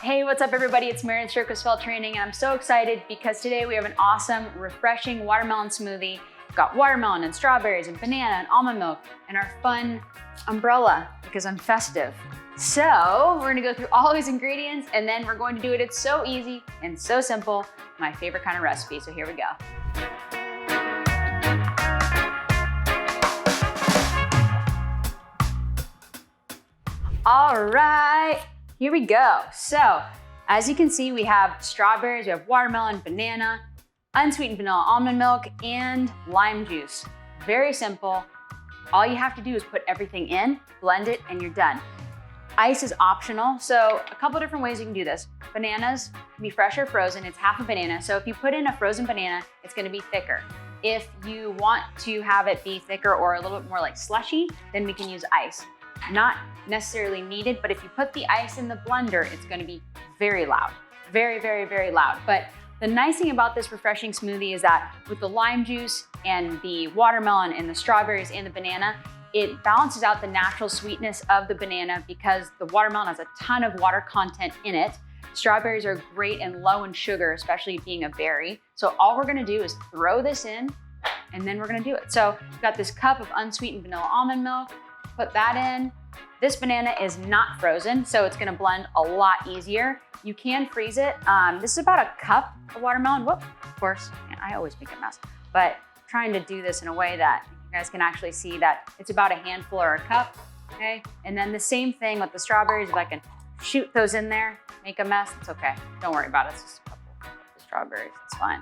Hey, what's up everybody? It's Mary with Svelte Training, and I'm so excited because today we have an awesome, refreshing watermelon smoothie. We've got watermelon and strawberries and banana and almond milk and our fun umbrella because I'm festive. So we're gonna go through all these ingredients and then we're going to do it. It's so easy and so simple. My favorite kind of recipe, so here we go. All right, here we go. So as you can see, we have strawberries, we have watermelon, banana, unsweetened vanilla almond milk, and lime juice. Very simple. All you have to do is put everything in, blend it, and you're done. Ice is optional, so a couple different ways you can do this. Bananas can be fresh or frozen. It's half a banana, so if you put in a frozen banana, it's gonna be thicker. If you want to have it be thicker or a little bit more like slushy, then we can use ice. Not necessarily needed, but if you put the ice in the blender, it's gonna be very loud. Very, very, very loud. But the nice thing about this refreshing smoothie is that with the lime juice and the watermelon and the strawberries and the banana, it balances out the natural sweetness of the banana because the watermelon has a ton of water content in it. Strawberries are great and low in sugar, especially being a berry. So all we're gonna do is throw this in and then we're gonna do it. So we've got this cup of unsweetened vanilla almond milk. Put that in. This banana is not frozen, so it's gonna blend a lot easier. You can freeze it. This is about a cup of watermelon. Whoop, of course, I always make a mess, but trying to do this in a way that you guys can actually see that it's about a handful or a cup, okay? And then the same thing with the strawberries. If I can shoot those in there, make a mess, it's okay. Don't worry about it, it's just a couple of strawberries, it's fine.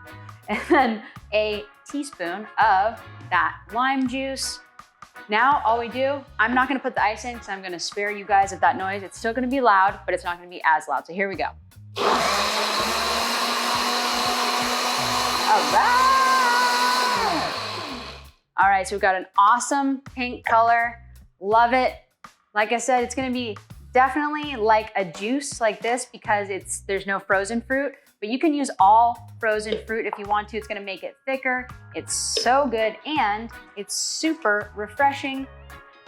And then a teaspoon of that lime juice. Now, all we do, I'm not gonna put the ice in because I'm gonna spare you guys of that noise. It's still gonna be loud, but it's not gonna be as loud. So here we go. All right. All right, so we've got an awesome pink color. Love it. Like I said, it's gonna be definitely like a juice like this because there's no frozen fruit, but you can use all frozen fruit if you want to. It's gonna make it thicker. It's so good and it's super refreshing.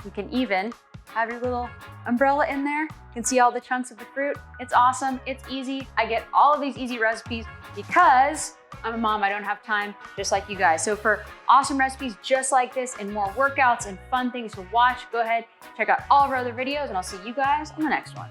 You can even have your little umbrella in there. You can see all the chunks of the fruit. It's awesome, it's easy. I get all of these easy recipes because I'm a mom, I don't have time, just like you guys. So for awesome recipes just like this and more workouts and fun things to watch, go ahead, check out all of our other videos and I'll see you guys on the next one.